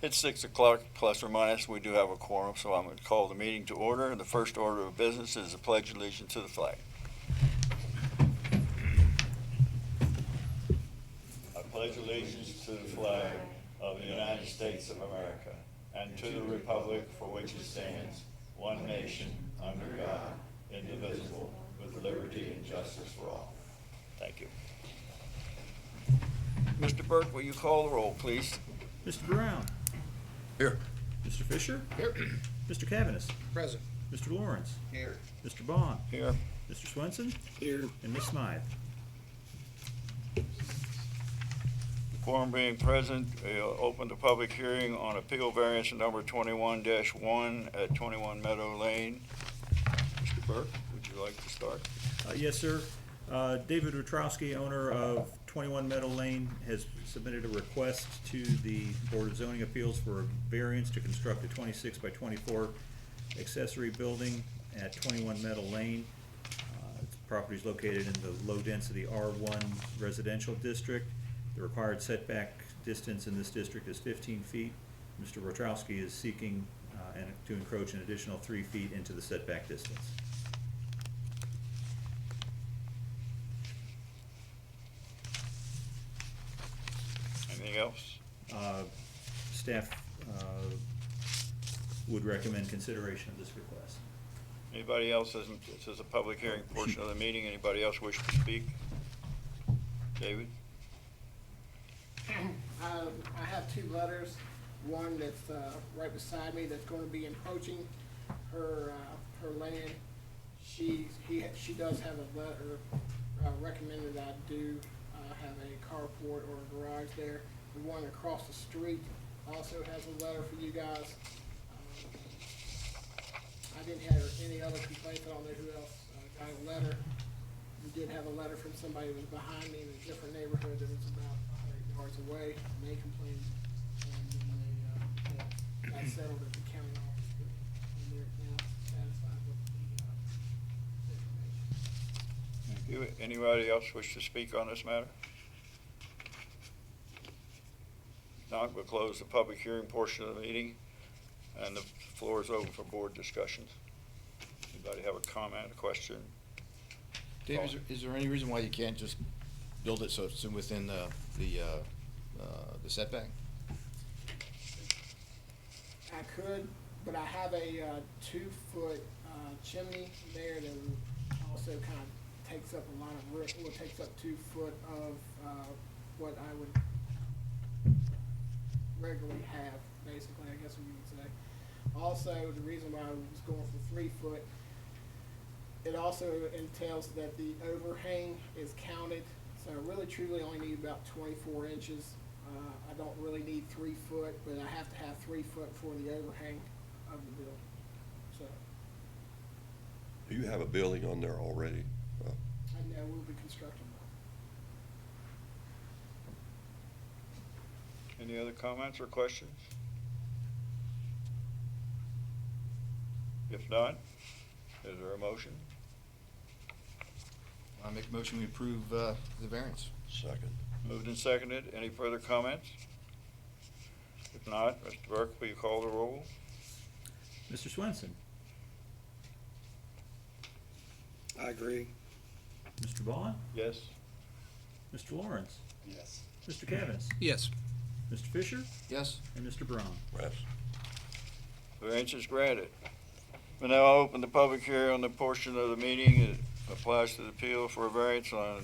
It's 6 o'clock, plus or minus. We do have a quorum, so I'm going to call the meeting to order. The first order of business is the pledge of allegiance to the flag. I pledge allegiance to the flag of the United States of America and to the republic for which it stands, one nation, under God, indivisible, with liberty and justice for all. Thank you. Mr. Burke, will you call the roll, please? Mr. Brown. Here. Mr. Fisher. Here. Mr. Cavanis. Present. Mr. Lawrence. Here. Mr. Bond. Here. Mr. Swenson. Here. And Ms. Smythe. Quorum being present, we'll open the public hearing on appeal variance number 21-1 at 21 Meadow Lane. Mr. Burke, would you like to start? Yes, sir. David Witrowski, owner of 21 Meadow Lane, has submitted a request to the Board of Zoning Appeals for a variance to construct a 26 by 24 accessory building at 21 Meadow Lane. The property is located in the low-density R1 residential district. The required setback distance in this district is 15 feet. Mr. Witrowski is seeking to encroach an additional 3 feet into the setback distance. Anything else? Staff would recommend consideration of this request. Anybody else? This is a public hearing portion of the meeting. Anybody else wish to speak? David? I have two letters, one that's right beside me that's going to be encroaching her land. She does have a letter recommended I do have a carport or a garage there. The one across the street also has a letter for you guys. I didn't have any other complaints. I don't know who else got a letter. We did have a letter from somebody who was behind me in a different neighborhood that was about 100 yards away, and they complained, and then they got settled at the county office, and they're now satisfied with the information. Thank you. Anybody else wish to speak on this matter? Not, we'll close the public hearing portion of the meeting, and the floor is open for board discussions. Anybody have a comment, a question? Dave, is there any reason why you can't just build it so it's within the setback? I could, but I have a 2-foot chimney there that also kind of takes up a lot of room. Well, it takes up 2 foot of what I would regularly have, basically, I guess what you would say. Also, the reason why I was going for 3 foot, it also entails that the overhang is counted, so I really truly only need about 24 inches. I don't really need 3 foot, but I have to have 3 foot for the overhang of the building. So Do you have a building on there already? I know we'll be constructing one. Any other comments or questions? If not, is there a motion? I make a motion we approve the variance. Second. Moved and seconded. Any further comments? If not, Mr. Burke, will you call the roll? Mr. Swenson. I agree. Mr. Bond. Yes. Mr. Lawrence. Yes. Mr. Cavanis. Yes. Mr. Fisher. Yes. And Mr. Brown. Yes. Variance is granted. We now open the public hearing on the portion of the meeting that applies to the appeal for a variance on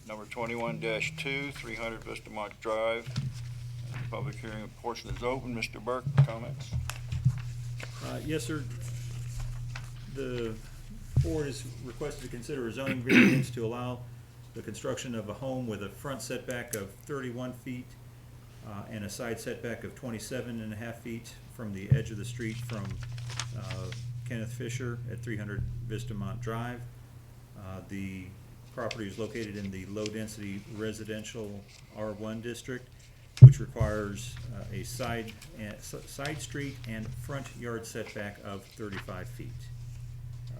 number 21-2, 300 Vistamont Drive. The public hearing portion is open. Mr. Burke, comments? Yes, sir. The board is requested to consider a zoning variance to allow the construction of a home with a front setback of 31 feet and a side setback of 27.5 feet from the edge of the street from Kenneth Fisher at 300 Vistamont Drive. The property is located in the low-density residential R1 district, which requires a side street and front yard setback of 35 feet.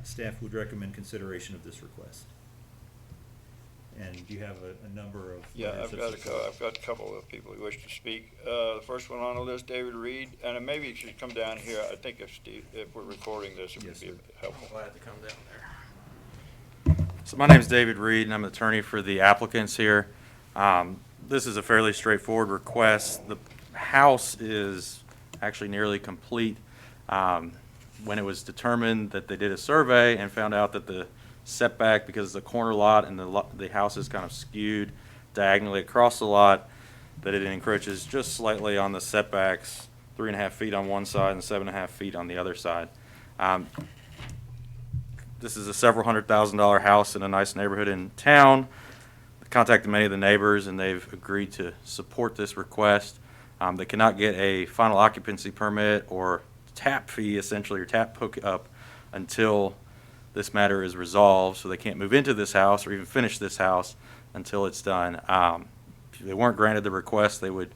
Staff would recommend consideration of this request. And you have a number of Yeah, letters I've of got a support. I've got a couple of people who wish to speak. The first one on the list, David Reed, and maybe you should come down here. I think if we're recording this, it would Yes, be sir. helpful. Glad to come down there. So my name's David Reed, and I'm an attorney for the applicants here. This is a fairly straightforward request. The house is actually nearly complete. When it was determined that they did a survey and found out that the setback, because it's a corner lot and the house is kind of skewed diagonally across the lot, that it encroaches just slightly on the setbacks, 3.5 feet on one side and 7.5 feet on the other side. This is a several $100,000 house in a nice neighborhood in town. I contacted many of the neighbors, and they've agreed to support this request. They cannot get a final occupancy permit or tap fee, essentially, or tap hookup until this matter is resolved, so they can't move into this house or even finish this house until it's done. If they weren't granted the request, they would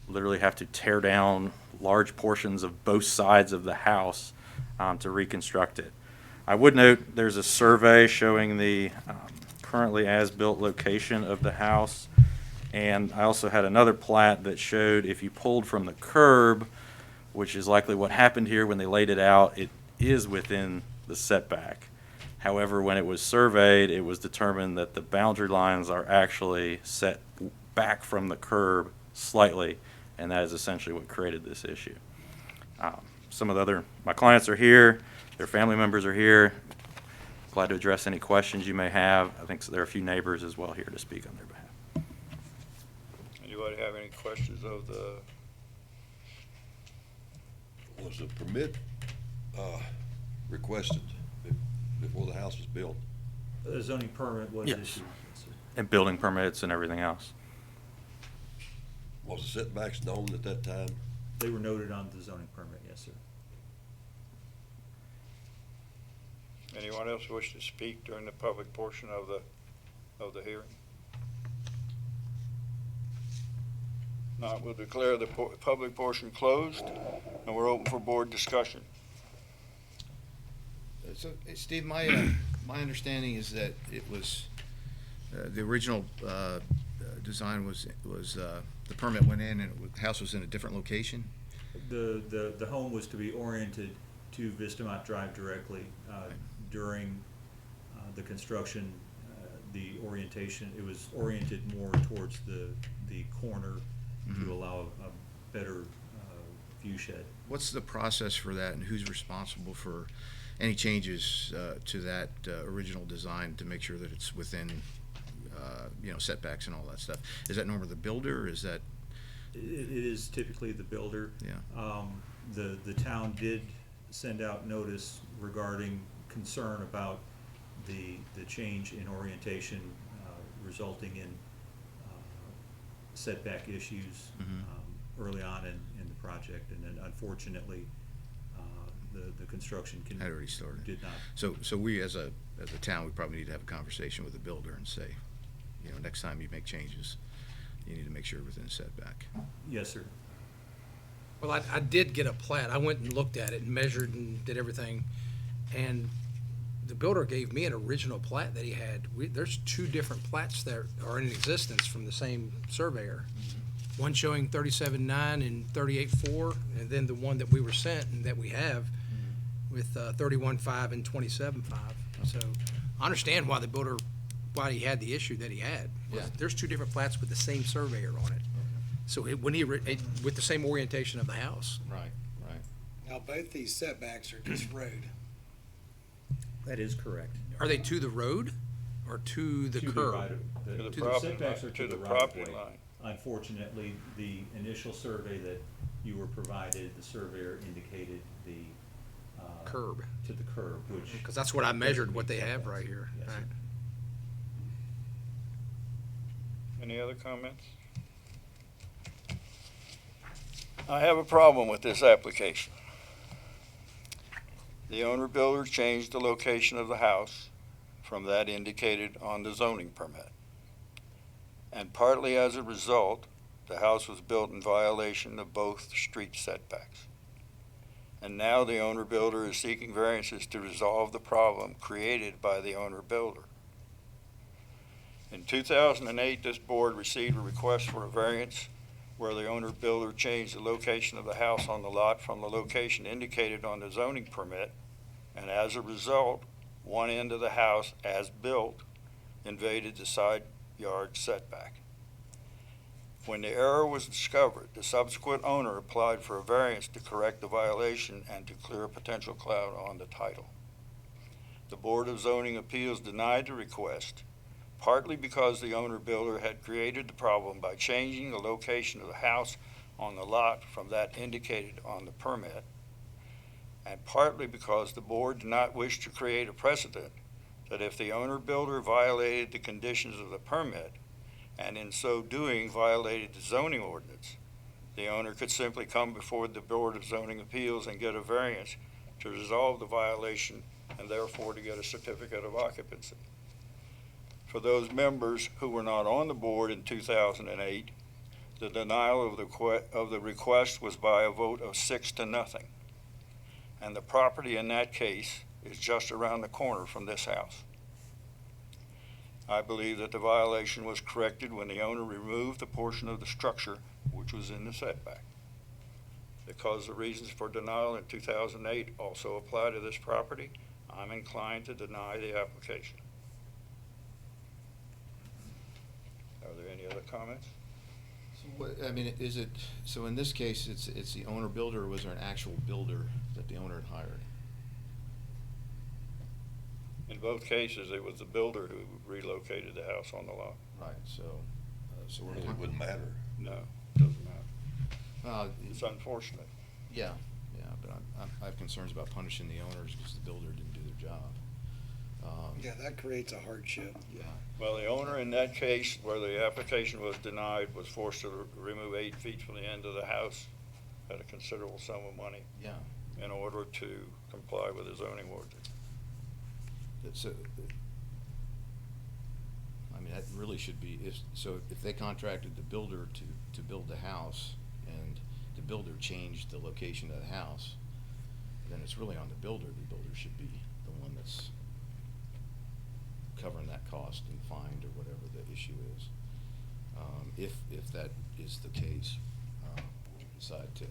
literally have to tear down large portions of both sides of the house to reconstruct it. I would note there's a survey showing the currently as-built location of the house, and I also had another plat that showed if you pulled from the curb, which is likely what happened here when they laid it out, it is within the setback. However, when it was surveyed, it was determined that the boundary lines are actually set back from the curb slightly, and that is essentially what created this issue. My clients are here, their family members are here. Glad to address any questions you may have. I think there are a few neighbors as well here to speak on their behalf. Anybody have any questions of the, Was the permit requested before the house was built? The zoning permit was Yes. issued. Yes, sir. And building permits and everything else. Was the setbacks known at that time? They were noted on the zoning permit, yes, sir. anyone else wish to speak during the public portion of the hearing? Not, we'll declare the public portion closed, and we're open for board discussion. So, Steve, my understanding is that it was, the original design was the permit went in and the house was in a different location? The home was to be oriented to Vistamont Drive directly. During the construction, the orientation, it was oriented more towards the corner to allow a better view shed. What's the process for that, and who's responsible for any changes to that original design to make sure that it's within, setbacks and all that stuff? Is that normally the builder, or is that? It is typically the builder. Yeah. The town did send out notice regarding concern about the change in orientation resulting in setback issues early on in the project, and then unfortunately the construction Had already started. did not. So we as a town, we probably need to have a conversation with the builder and say, next time you make changes, you need to make sure within setback. Yes, sir. Well, I did get a plat. I went and looked at it and measured and did everything. And the builder gave me an original plat that he had. There's two different plats that are in existence from the same surveyor. One showing 37.9 and 38.4, and then the one that we were sent and that we have with 31.5 and 27.5. So I understand why the builder, why he had the issue that he had. Yeah. There's two different plats with the same surveyor on it. So with the same orientation of the house. Right. Now, both these setbacks are just road. That is correct. Are they to the road or to the curb? To the The property setbacks line, are to to the the property right of way. line. Unfortunately, the initial survey that you were provided, the surveyor indicated the Curb. to the curb, which. Because that's what I measured, what they have right here. Yes, sir. Right. Any other comments? I have a problem with this application. The owner builder changed the location of the house from that indicated on the zoning permit. And partly as a result, the house was built in violation of both street setbacks. And now the owner builder is seeking variances to resolve the problem created by the owner builder. In 2008, this board received a request for a variance where the owner builder changed the location of the house on the lot from the location indicated on the zoning permit, and as a result, one end of the house, as built, invaded the side yard setback. When the error was discovered, the subsequent owner applied for a variance to correct the violation and to clear a potential cloud on the title. The Board of Zoning Appeals denied the request, partly because the owner builder had created the problem by changing the location of the house on the lot from that indicated on the permit, and partly because the board did not wish to create a precedent that if the owner builder violated the conditions of the permit, and in so doing violated the zoning ordinance, the owner could simply come before the Board of Zoning Appeals and get a variance to resolve the violation and therefore to get a certificate of occupancy. For those members who were not on the board in 2008, the denial of the request was by a vote of 6-0, and the property in that case is just around the corner from this house. I believe that the violation was corrected when the owner removed the portion of the structure which was in the setback. Because the reasons for denial in 2008 also apply to this property, I'm inclined to deny the application. Are there any other comments? I mean, is it, so in this case, it's the owner builder, or was there an actual builder that the owner had hired? In both cases, it was the builder who relocated the house on the lot. Right, so we're Really wouldn't matter. No, doesn't matter. It's unfortunate. Yeah, but I have concerns about punishing the owners because the builder didn't do their job. Yeah, that creates a hardship. Yeah. Well, the owner in that case, where the application was denied, was forced to remove 8 feet from the end of the house at a considerable sum of money Yeah. in order to comply with the zoning ordinance. So, I mean, that really should be, if they contracted the builder to build the house, and the builder changed the location of the house, then it's really on the builder. The builder should be the one that's covering that cost and fined or whatever the issue is. If that is the case, we'll decide to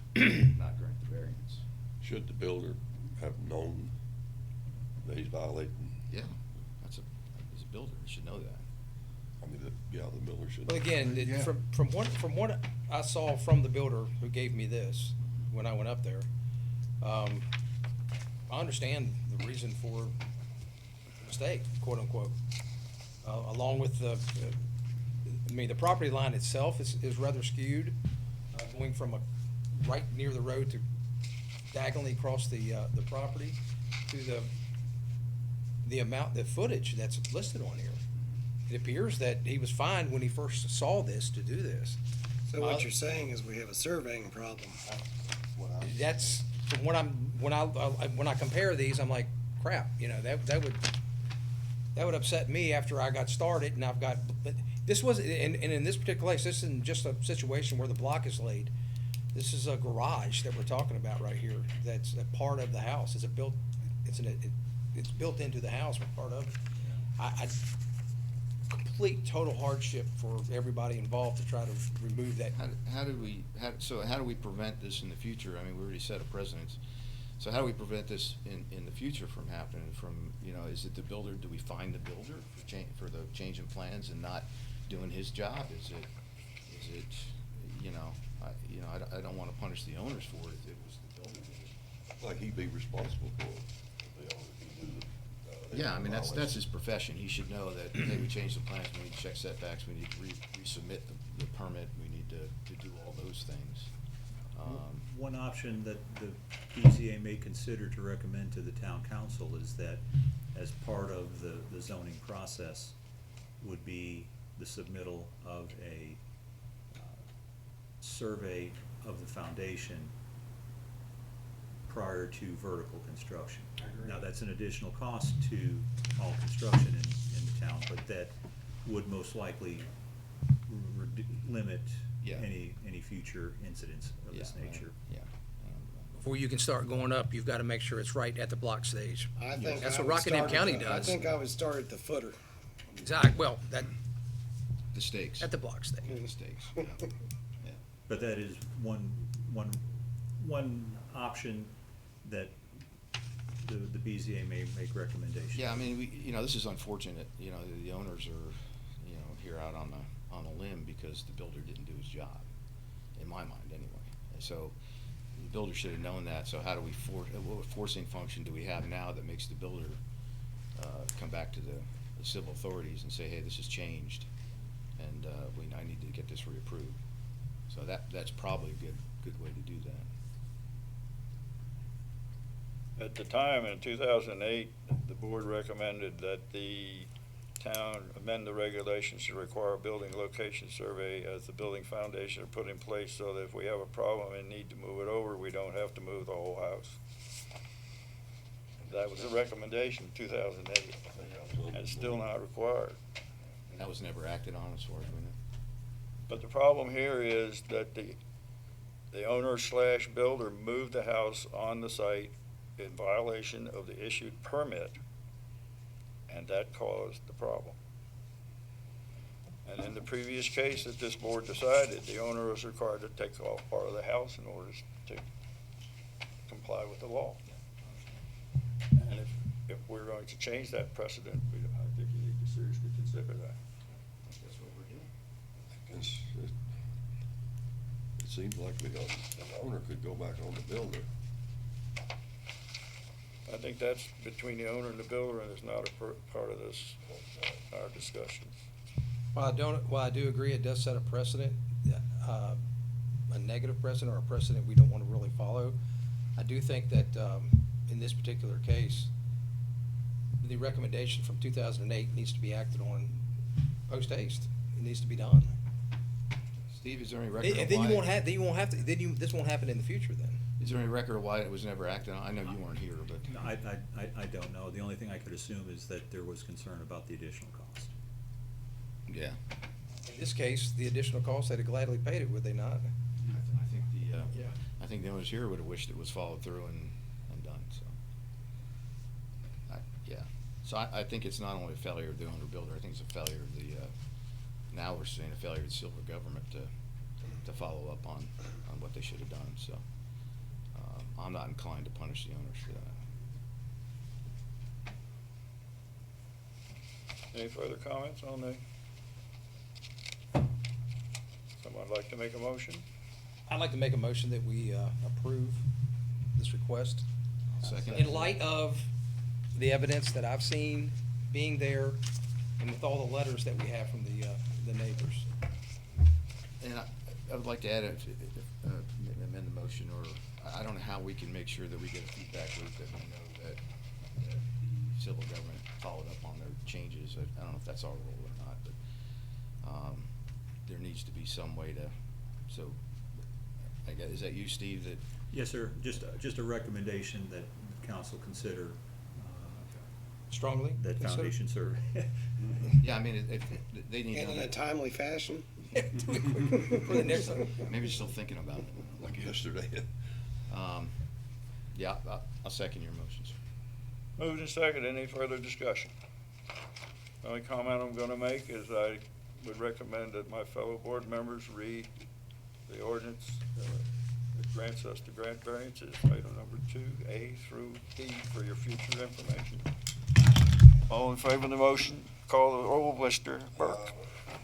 not grant the variance. Should the builder have known that he's violating? Yeah, he's a builder, he should know that. I mean, the builder should. Well, again, Yeah. from what I saw from the builder who gave me this when I went up there, I understand the reason for the mistake, quote unquote. Along with the property line itself is rather skewed, going from right near the road to diagonally across the property to the footage that's listed on here. It appears that he was fined when he first saw this to do this. So what you're saying is we have a surveying problem. That's from what when I compare these, I'm like, crap, that would upset me after I got started, and but this was, and in this particular case, this isn't just a situation where the block is laid. This is a garage that we're talking about right here. That's a part of the house. It's built into the house, but part of it. Complete total hardship for everybody involved to try to remove that. How do we prevent this in the future? I mean, we already set a precedence. So how do we prevent this in the future from happening? Is it the builder? Do we fine the builder for the change in plans and not doing his job? Is it, I don't want to punish the owners for it if it was the builder. Like he'd be responsible for it. If the owner can do the, Yeah, I mean, that's violation. his profession. He should know that, hey, we changed the plans, we need to check setbacks, we need to resubmit the permit, we need to do all those things. One option that the BZA may consider to recommend to the town council is that as part of the zoning process would be the submittal of a survey of the foundation prior to vertical construction. Now, that's an additional cost to all construction in the town, but that would most likely limit Yeah. any future incidents of this Yeah, nature. Yeah. Before you can start going up, you've got to make sure it's right at the block stage. I think That's I what would Rockingham start County at the- does. I think I would start at the footer. Exactly. Well, the stakes. At the block stake. The stakes, yeah. Yeah. But that is one option that the BZA may make recommendations. Yeah, I mean, this is unfortunate, the owners are, here out on a limb because the builder didn't do his job, in my mind anyway. And so the builder should have known that, so how do we what forcing function do we have now that makes the builder come back to the civil authorities and say, hey, this has changed, and I need to get this reapproved. So that's probably a good way to do that. At the time, in 2008, the board recommended that the town amend the regulations to require a building location survey as the building foundation are put in place so that if we have a problem and need to move it over, we don't have to move the whole house. That was a recommendation in 2008, and it's still not required. And that was never acted on as far as we know. But the problem here is that the owner/builder moved the house on the site in violation of the issued permit, and that caused the problem. And in the previous case that this board decided, the owner was required to take off part of the house in order to comply with the law. And if we're going to change that precedent, I think you need to seriously consider that. That's what we're doing. I guess it seems like the owner could go back on the builder. I think that's between the owner and the builder, and it's not a part of this, our discussion. While I do agree it does set a precedent, a negative precedent or a precedent we don't want to really follow, I do think that in this particular case, the recommendation from 2008 needs to be acted on post haste. It needs to be done. Steve, is there any record of And then why? this won't happen in the future then. Is there any record of why it was never acted on? I know you weren't here, but. No, I don't know. The only thing I could assume is that there was concern about the additional cost. Yeah. In this case, the additional cost, they'd have gladly paid it, would they not? I think the owners here would have wished it was followed through and done, so. Yeah, so I think it's not only a failure of the owner builder, I think it's a failure of the, now we're seeing a failure of the silver government to follow up on what they should have done, so. I'm not inclined to punish the owners for that. Any further comments on the? Someone like to make a motion? I'd like to make a motion that we approve this request. Second. In light of the evidence that I've seen being there and with all the letters that we have from the neighbors. And I would like to add, amend the motion, or I don't know how we can make sure that we get a feedback loop that we know that the civil government followed up on their changes. I don't know if that's our role or not, but there needs to be some way to, so, I guess, is that you, Steve, that? Yes, sir. Just a recommendation that council consider Strongly? that consider? foundation survey. Yeah, I mean, they need And in a to, timely fashion? For the next one. maybe you're still thinking about it. Like yesterday. Yeah, I'll second your motions. Moved and second. Any further discussion? The only comment I'm gonna make is I would recommend that my fellow board members read the ordinance that grants us to grant variances, item number 2A through D, for your future information. All in favor of the motion, call the roll. Mr. Burke.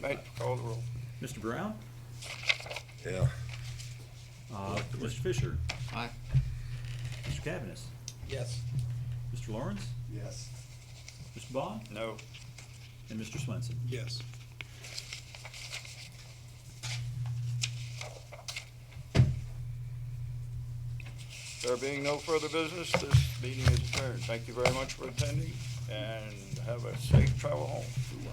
Mate, call the roll. Mr. Brown? Yeah. Mr. Fisher? Aye. Mr. Cavanagh? Yes. Mr. Lawrence? Yes. Mr. Bond? No. And Mr. Swenson? Yes. There being no further business, this meeting is adjourned. Thank you very much for attending, and have a safe travel home. Ooh,